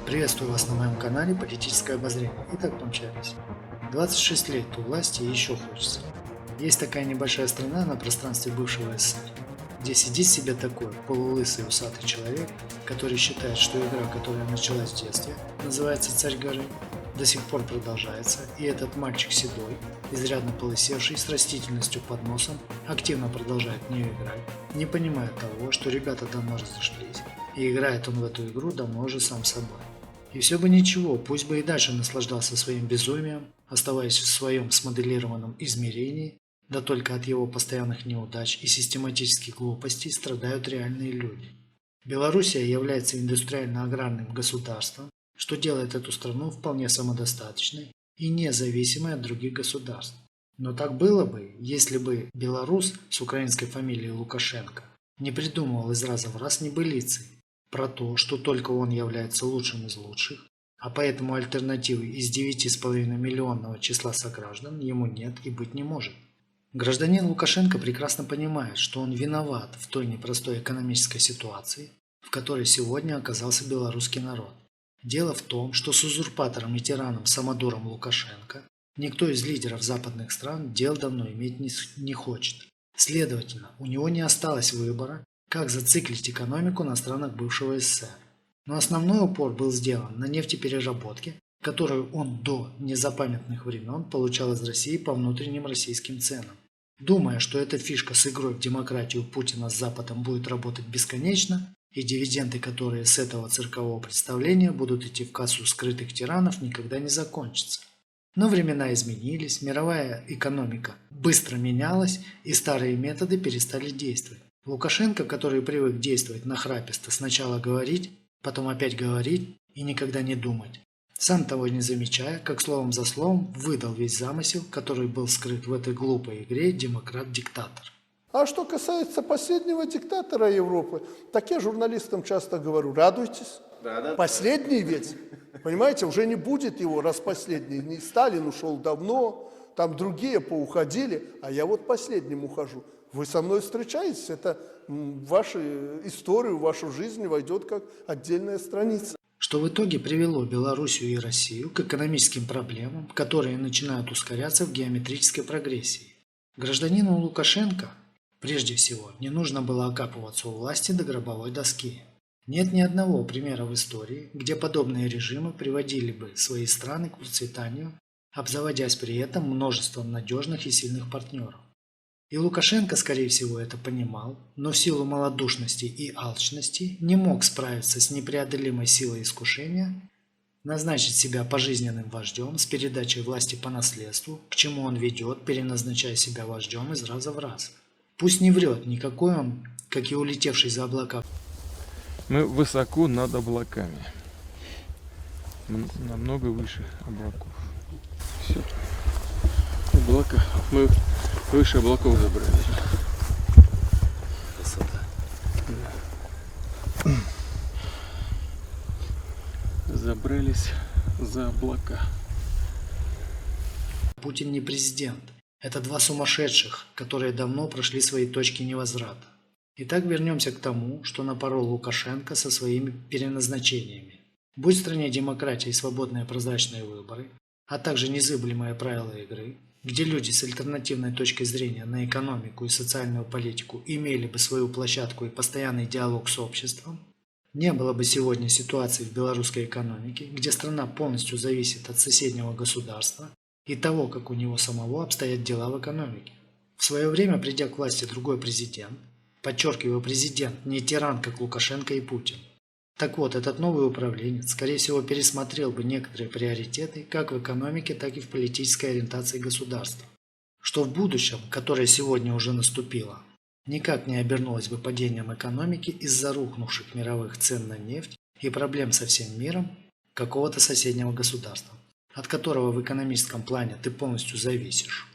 Приветствую вас на моем канале «Политическое обозрение». Итак, помчались. 26 лет у власти и еще хочется. Есть такая небольшая страна на пространстве бывшего СССР, где сидит себе такой полулысый усатый человек, который считает, что игра, которая началась в детстве, называется «Царь горы», до сих пор продолжается, и этот мальчик седой, изрядно полысевший, с растительностью под носом, активно продолжает в нее играть, не понимая того, что ребята давно разошлись, и играет он в эту игру давно уже сам собой. И все бы ничего, пусть бы и дальше наслаждался своим безумием, оставаясь в своем смоделированном измерении, да только от его постоянных неудач и систематических глупостей страдают реальные люди. Белоруссия является индустриально-аграрным государством, что делает эту страну вполне самодостаточной и независимой от других государств. Но так было бы, если бы белорус с украинской фамилией Лукашенко не придумывал из раза в раз небылицы про то, что только он является лучшим из лучших, а поэтому альтернативы из 9,5-миллионного числа сограждан ему нет и быть не может. Гражданин Лукашенко прекрасно понимает, что он виноват в той непростой экономической ситуации, в которой сегодня оказался белорусский народ. Дело в том, что с узурпатором и тираном Самодуром Лукашенко никто из лидеров западных стран дел давно иметь не хочет. Следовательно, у него не осталось выбора, как зациклить экономику на странах бывшего СССР. Но основной упор был сделан на нефтепереработке, которую он до незапамятных времен получал из России по внутренним российским ценам. Думая, что эта фишка с игрой в демократию Путина с Западом будет работать бесконечно, и дивиденды, которые с этого циркового представления будут идти в кассу скрытых тиранов, никогда не закончатся. Но времена изменились, мировая экономика быстро менялась, и старые методы перестали действовать. Лукашенко, который привык действовать нахраписто, сначала говорить, потом опять говорить и никогда не думать, сам того не замечая, как словом за словом выдал весь замысел, который был скрыт в этой глупой игре «Демократ-диктатор». А что касается последнего диктатора Европы, так я журналистам часто говорю, радуйтесь. Последний ведь, понимаете, уже не будет его, раз последний. Не Сталин ушел давно, там другие поуходили, а я вот последним ухожу. Вы со мной встречаетесь, это в вашу историю, в вашу жизнь войдет как отдельная страница. Что в итоге привело Белоруссию и Россию к экономическим проблемам, которые начинают ускоряться в геометрической прогрессии. Гражданину Лукашенко, прежде всего, не нужно было окапываться у власти до гробовой доски. Нет ни одного примера в истории, где подобные режимы приводили бы свои страны к процветанию, обзаводясь при этом множеством надежных и сильных партнеров. И Лукашенко, скорее всего, это понимал, но в силу малодушности и алчности не мог справиться с непреодолимой силой искушения, назначить себя пожизненным вождем с передачей власти по наследству, к чему он ведет, переназначая себя вождем из раза в раз. Пусть не врет, никакой он, как и улетевший за облака. Мы высоко над облаками. Намного выше облаков. Все. Облака. Мы выше облаков забрались. Красота. Да. Забрались за облака. Путин не президент. Это два сумасшедших, которые давно прошли свои точки невозврата. Итак, вернемся к тому, что напорол Лукашенко со своими переназначениями. Будь в стране демократия и свободные прозрачные выборы, а также незыблемые правила игры, где люди с альтернативной точкой зрения на экономику и социальную политику имели бы свою площадку и постоянный диалог с обществом, не было бы сегодня ситуации в белорусской экономике, где страна полностью зависит от соседнего государства и того, как у него самого обстоят дела в экономике. В свое время, придя к власти другой президент, подчеркиваю, президент, не тиран, как Лукашенко и Путин. Так вот, этот новый управленец, скорее всего, пересмотрел бы некоторые приоритеты как в экономике, так и в политической ориентации государства. Что в будущем, которое сегодня уже наступило, никак не обернулось бы падением экономики из-за рухнувших мировых цен на нефть и проблем со всем миром какого-то соседнего государства, от которого в экономическом плане ты полностью зависишь.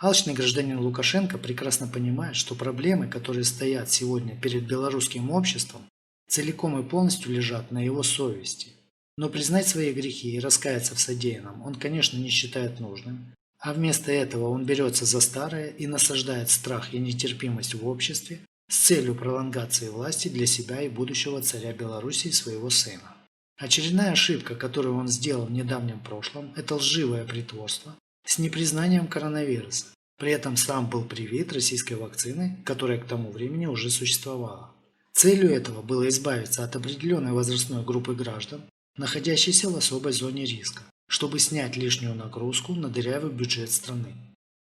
Алчный гражданин Лукашенко прекрасно понимает, что проблемы, которые стоят сегодня перед белорусским обществом, целиком и полностью лежат на его совести. Но признать свои грехи и раскаяться в содеянном он, конечно, не считает нужным, а вместо этого он берется за старое и насаждает страх и нетерпимость в обществе с целью пролонгации власти для себя и будущего царя Белоруссии своего сына. Очередная ошибка, которую он сделал в недавнем прошлом, это лживое притворство с непризнанием коронавируса. При этом сам был привит российской вакциной, которая к тому времени уже существовала. Целью этого было избавиться от определенной возрастной группы граждан, находящейся в особой зоне риска, чтобы снять лишнюю нагрузку на дырявый бюджет страны.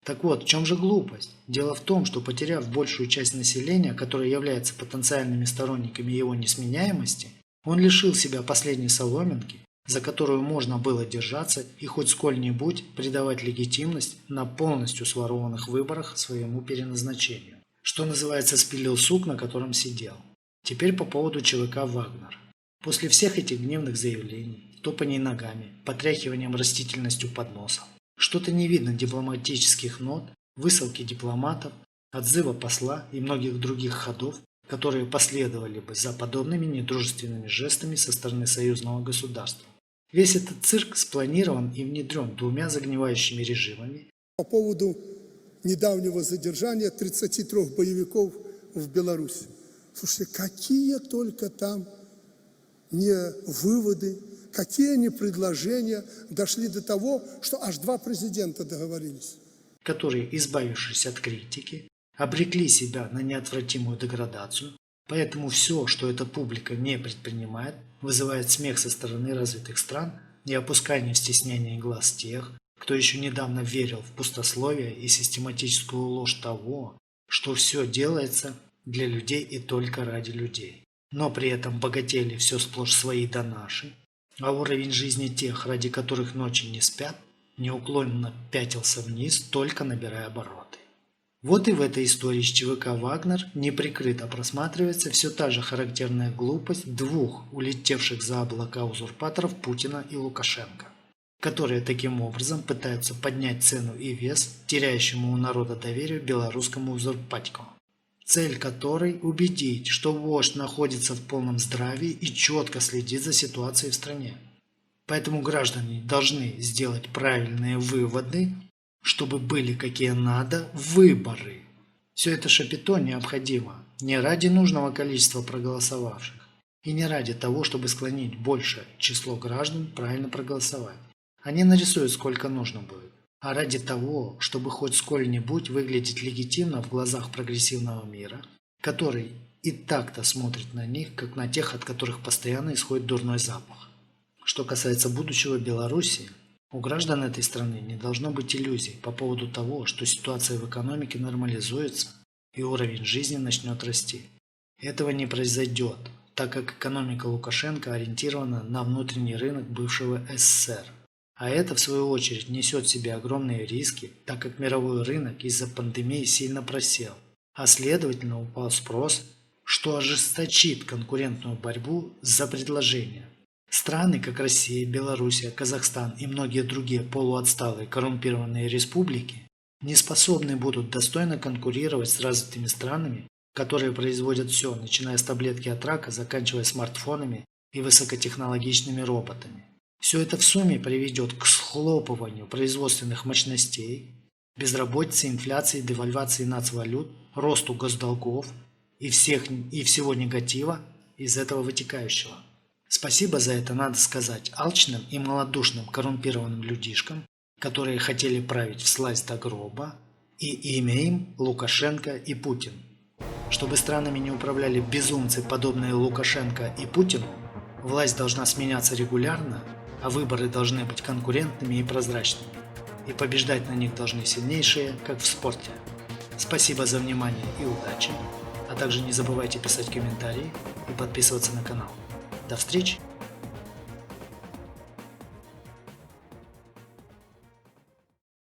Так вот, в чем же глупость? Дело в том, что потеряв большую часть населения, которая является потенциальными сторонниками его несменяемости, он лишил себя последней соломинки, за которую можно было держаться и хоть сколь-нибудь придавать легитимность на полностью сворованных выборах своему переназначению. Что называется, спилил сук, на котором сидел. Теперь по поводу ЧВК «Вагнер». После всех этих гневных заявлений, топаний ногами, потряхиванием растительностью под носом, что-то не видно дипломатических нот, высылки дипломатов, отзыва посла и многих других ходов, которые последовали бы за подобными недружественными жестами со стороны союзного государства. Весь этот цирк спланирован и внедрен двумя загнивающими режимами. По поводу недавнего задержания 33 боевиков в Беларуси. Слушайте, какие только там не выводы, какие не предложения дошли до того, что аж 2 президента договорились. Которые, избавившись от критики, обрекли себя на неотвратимую деградацию, поэтому все, что эта публика не предпринимает, вызывает смех со стороны развитых стран и опускание в стеснение глаз тех, кто еще недавно верил в пустословие и систематическую ложь того, что все делается для людей и только ради людей. Но при этом богатели все сплошь свои да наши, а уровень жизни тех, ради которых ночи не спят, неуклонно пятился вниз, только набирая обороты. Вот и в этой истории с ЧВК «Вагнер» неприкрыто просматривается все та же характерная глупость двух улетевших за облака узурпаторов Путина и Лукашенко, которые таким образом пытаются поднять цену и вес теряющему у народа доверие белорусскому узурпатику, цель которой – убедить, что вождь находится в полном здравии и четко следит за ситуацией в стране. Поэтому граждане должны сделать правильные выводы, чтобы были какие надо выборы. Все это шапито необходимо не ради нужного количества проголосовавших и не ради того, чтобы склонить большее число граждан правильно проголосовать. Они нарисуют сколько нужно будет, а ради того, чтобы хоть сколь-нибудь выглядеть легитимно в глазах прогрессивного мира, который и так-то смотрит на них, как на тех, от которых постоянно исходит дурной запах. Что касается будущего Беларуси, у граждан этой страны не должно быть иллюзий по поводу того, что ситуация в экономике нормализуется и уровень жизни начнет расти. Этого не произойдет, так как экономика Лукашенко ориентирована на внутренний рынок бывшего СССР. А это, в свою очередь, несет в себе огромные риски, так как мировой рынок из-за пандемии сильно просел, а следовательно упал спрос, что ожесточит конкурентную борьбу за предложение. Страны, как Россия, Белоруссия, Казахстан и многие другие полуотсталые коррумпированные республики не способны будут достойно конкурировать с развитыми странами, которые производят все, начиная с таблетки от рака, заканчивая смартфонами и высокотехнологичными роботами. Все это в сумме приведет к схлопыванию производственных мощностей, безработице, инфляции, девальвации нацвалют, росту госдолгов и всего негатива из этого вытекающего. Спасибо за это надо сказать алчным и малодушным коррумпированным людишкам, которые хотели править всласть до гроба, и имя им Лукашенко и Путин. Чтобы странами не управляли безумцы, подобные Лукашенко и Путину, власть должна сменяться регулярно, а выборы должны быть конкурентными и прозрачными, и побеждать на них должны сильнейшие, как в спорте. Спасибо за внимание и удачи, а также не забывайте писать комментарии и подписываться на канал. До встречи!